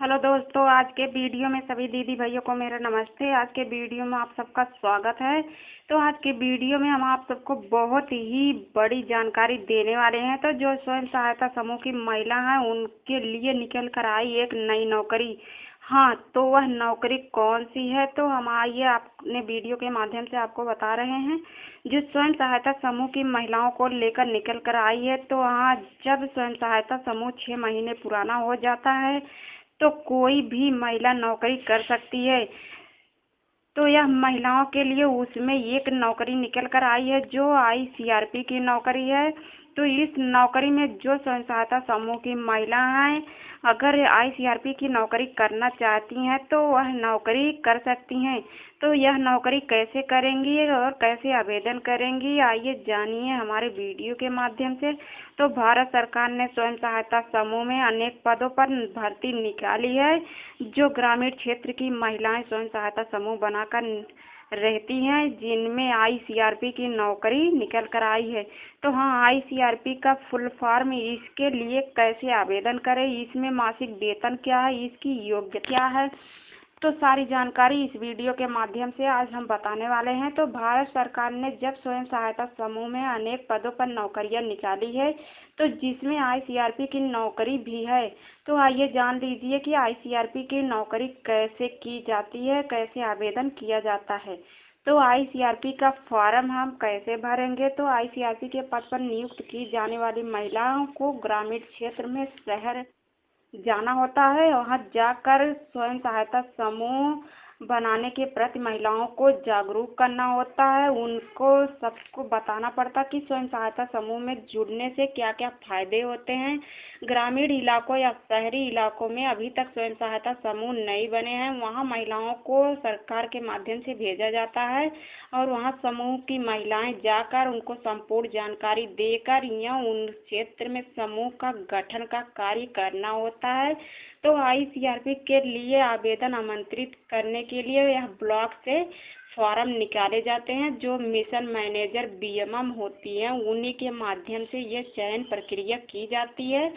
Hello दोस्तों, आज के वीडियो में सभी दीदी भाइयों को मेरा नमस्ते। आज के वीडियो में आप सबका स्वागत है। तो आज के वीडियो में हम आप सबको बहुत ही बड़ी जानकारी देने वाले हैं। तो जो स्वयं सहायता समूह की महिला हैं उनके लिए निकल कर आई एक नई नौकरी। हाँ, तो वह नौकरी कौन सी है, तो हम आइए अपने वीडियो के माध्यम से आपको बता रहे हैं। जो स्वयं सहायता समूह की महिलाओं को लेकर निकल कर आई है, तो हाँ, जब स्वयं सहायता समूह 6 महीने पुराना हो जाता है तो कोई भी महिला नौकरी कर सकती है। तो यह महिलाओं के लिए उसमें एक नौकरी निकल कर आई है जो ICRP की नौकरी है। तो इस नौकरी में जो स्वयं सहायता समूह की महिला हैं अगर ICRP की नौकरी करना चाहती हैं तो वह नौकरी कर सकती हैं। तो यह नौकरी कैसे करेंगी और कैसे आवेदन करेंगी, आइए जानिए हमारे वीडियो के माध्यम से। तो भारत सरकार ने स्वयं सहायता समूह में अनेक पदों पर भर्ती निकाली है। जो ग्रामीण क्षेत्र की महिलाएं स्वयं सहायता समूह बनाकर रहती हैं, जिनमें ICRP की नौकरी निकल कर आई है। तो हाँ, ICRP का फुल फॉर्म, इसके लिए कैसे आवेदन करें, इसमें मासिक वेतन क्या है, इसकी योग्यता क्या है, तो सारी जानकारी इस वीडियो के माध्यम से आज हम बताने वाले हैं। तो भारत सरकार ने जब स्वयं सहायता समूह में अनेक पदों पर नौकरियां निकाली है, तो जिसमें ICRP की नौकरी भी है। तो आइए जान लीजिए कि ICRP की नौकरी कैसे की जाती है, कैसे आवेदन किया जाता है। तो ICRP का फॉर्म हम कैसे भरेंगे, तो ICRP के पद पर नियुक्त की जाने वाली महिलाओं को ग्रामीण क्षेत्र में शहर जाना होता है। वहाँ जाकर स्वयं सहायता समूह बनाने के प्रति महिलाओं को जागरूक करना होता है। उनको सबको बताना पड़ता है कि स्वयं सहायता समूह में जुड़ने से क्या क्या फायदे होते हैं। ग्रामीण इलाकों या शहरी इलाकों में अभी तक स्वयं सहायता समूह नहीं बने हैं, वहाँ महिलाओं को सरकार के माध्यम से भेजा जाता है और वहाँ समूह की महिलाएं जाकर उनको संपूर्ण जानकारी देकर या उन क्षेत्र में समूह का गठन का कार्य करना होता है। तो ICRP के लिए आवेदन आमंत्रित करने के लिए यह ब्लॉक से फॉर्म निकाले जाते हैं। जो मिशन मैनेजर BMM होती हैं उन्हीं के माध्यम से यह चयन प्रक्रिया की जाती है।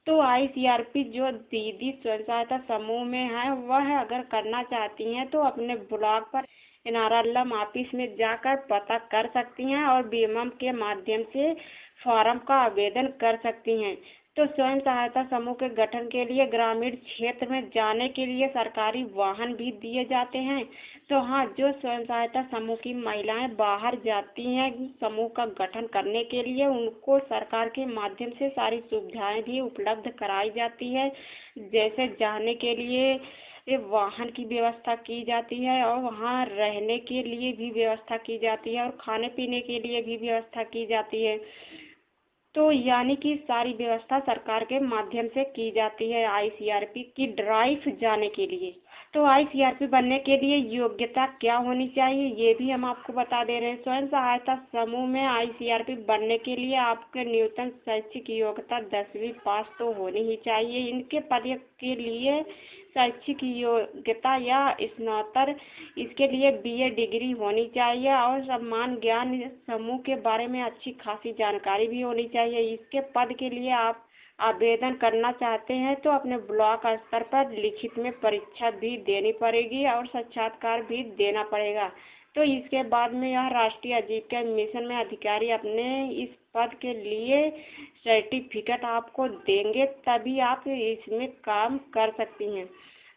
तो ICRP जो दीदी स्वयं सहायता समूह में है वह अगर करना चाहती हैं तो अपने ब्लॉक पर NRLM ऑफिस में जाकर पता कर सकती हैं और BMM के माध्यम से फॉर्म का आवेदन कर सकती हैं। तो स्वयं सहायता समूह के गठन के लिए ग्रामीण क्षेत्र में जाने के लिए सरकारी वाहन भी दिए जाते हैं। तो हाँ, जो स्वयं सहायता समूह की महिलाएं बाहर जाती हैं समूह का गठन करने के लिए, उनको सरकार के माध्यम से सारी सुविधाएं भी उपलब्ध कराई जाती है। जैसे जाने के लिए वाहन की व्यवस्था की जाती है और वहाँ रहने के लिए भी व्यवस्था की जाती है और खाने पीने के लिए भी व्यवस्था की जाती है। तो यानी कि सारी व्यवस्था सरकार के माध्यम से की जाती है ICRP की ड्राइव जाने के लिए। तो ICRP बनने के लिए योग्यता क्या होनी चाहिए ये भी हम आपको बता दे रहे हैं। स्वयं सहायता समूह में ICRP बनने के लिए आपके न्यूनतम शैक्षिक योग्यता 10वीं पास तो होनी ही चाहिए। इनके पद के लिए शैक्षिक योग्यता या स्नातक, इसके लिए BA डिग्री होनी चाहिए और सम्मान ज्ञान समूह के बारे में अच्छी खासी जानकारी भी होनी चाहिए। इसके पद के लिए आप आवेदन करना चाहते हैं तो अपने ब्लॉक स्तर पर लिखित में परीक्षा भी देनी पड़ेगी और साक्षात्कार भी देना पड़ेगा। तो इसके बाद में यह राष्ट्रीय आजीविका मिशन में अधिकारी अपने इस पद के लिए सर्टिफिकेट आपको देंगे, तभी आप इसमें काम कर सकती हैं।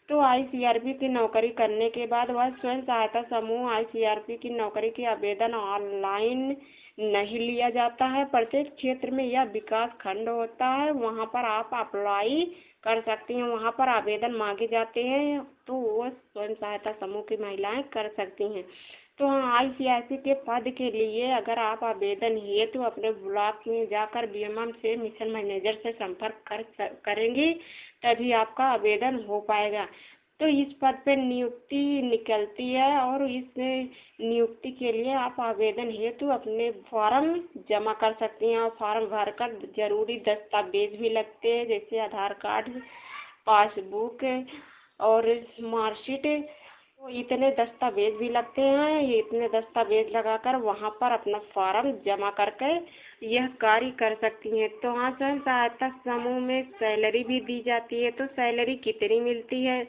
तो ICRP की नौकरी करने के बाद वह स्वयं सहायता समूह ICRP की नौकरी की आवेदन ऑनलाइन नहीं लिया जाता है। प्रत्येक क्षेत्र में यह विकास खंड होता है, वहाँ पर आप अप्लाई कर सकती हैं, वहाँ पर आवेदन मांगे जाते हैं, तो वो स्वयं सहायता समूह की महिलाएं कर सकती हैं। तो ICRP के पद के लिए अगर आप आवेदन हेतु अपने ब्लॉक में जाकर BMM से मिशन मैनेजर से संपर्क करेंगे तभी आपका आवेदन हो पाएगा। तो इस पद पर नियुक्ति निकलती है और इस नियुक्ति के लिए आप आवेदन हेतु अपने फॉर्म जमा कर सकती हैं और फॉर्म भरकर जरूरी दस्तावेज भी लगते हैं, जैसे आधार कार्ड, पासबुक और मार्कशीट तो इतने दस्तावेज भी लगते हैं, ये इतने दस्तावेज लगाकर वहाँ पर अपना फॉर्म जमा करके यह कार्य कर सकती हैं। तो हाँ, स्वयं सहायता समूह में सैलरी भी दी जाती है। तो सैलरी कितनी मिलती है?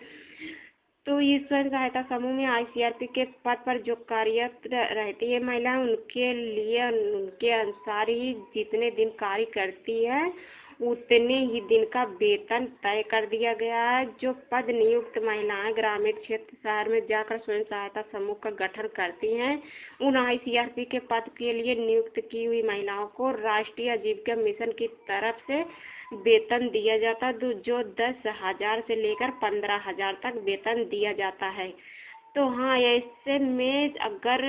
तो इस स्वयं सहायता समूह में आईसीआरपी के पद पर जो कार्यरत रहती है महिलाएं, उनके लिए उनके अनुसार ही जितने दिन कार्य करती है उतने ही दिन का वेतन तय कर दिया गया है। जो पद नियुक्त महिलाएं ग्रामीण क्षेत्र शहर में जाकर स्वयं सहायता समूह का गठन करती हैं, उन आईसीआरपी के पद के लिए नियुक्त की हुई महिलाओं को राष्ट्रीय आजीविका मिशन की तरफ से वेतन दिया जाता है, जो 10,000 से लेकर 15,000 तक वेतन दिया जाता है। तो हाँ, ऐसे में अगर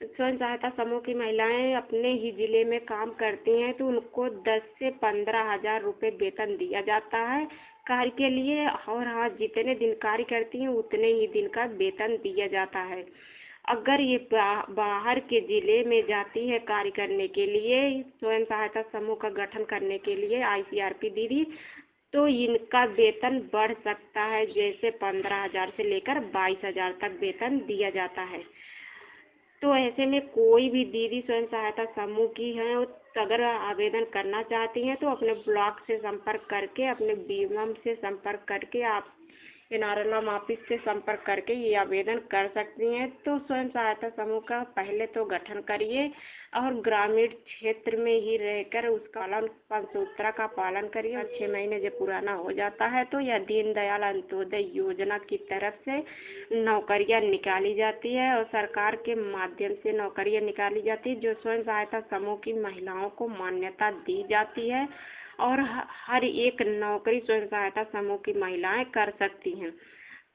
स्वयं सहायता समूह की महिलाएं अपने ही जिले में काम करती हैं तो उनको 10 से 15,000 रुपये वेतन दिया जाता है कार्य के लिए। और हाँ, जितने दिन कार्य करती हैं उतने ही दिन का वेतन दिया जाता है। अगर ये बाहर के जिले में जाती है कार्य करने के लिए, स्वयं सहायता समूह का गठन करने के लिए आईसीआरपी दीदी, तो इनका वेतन बढ़ सकता है, जैसे 15,000 से लेकर 22,000 तक वेतन दिया जाता है। तो ऐसे में कोई भी दीदी स्वयं सहायता समूह की हैं, अगर आवेदन करना चाहती हैं तो अपने ब्लॉक से संपर्क करके, अपने बीएमएम से संपर्क करके, आप एनआरएलएम ऑफिस से संपर्क करके ये आवेदन कर सकती हैं। तो स्वयं सहायता समूह का पहले तो गठन करिए और ग्रामीण क्षेत्र में ही रहकर उसका पालन, पंचसूत्रा का पालन करिए। और 6 महीने जब पुराना हो जाता है तो यह दीनदयाल अंत्योदय योजना की तरफ से नौकरियां निकाली जाती है और सरकार के माध्यम से नौकरियां निकाली जाती है, जो स्वयं सहायता समूह की महिलाओं को मान्यता दी जाती है और हर एक नौकरी स्वयं सहायता समूह की महिलाएं कर सकती हैं।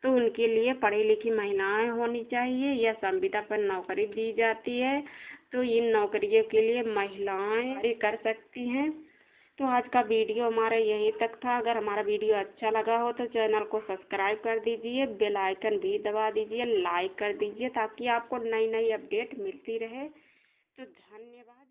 तो उनके लिए पढ़ी लिखी महिलाएं होनी चाहिए। यह संविदा पर नौकरी दी जाती है, तो इन नौकरियों के लिए महिलाएं कर सकती हैं। तो आज का वीडियो हमारा यहीं तक था। अगर हमारा वीडियो अच्छा लगा हो तो चैनल को सब्सक्राइब कर दीजिए, बेल आइकन भी दबा दीजिए, लाइक कर दीजिए ताकि आपको नई नई अपडेट मिलती रहे। तो धन्यवाद।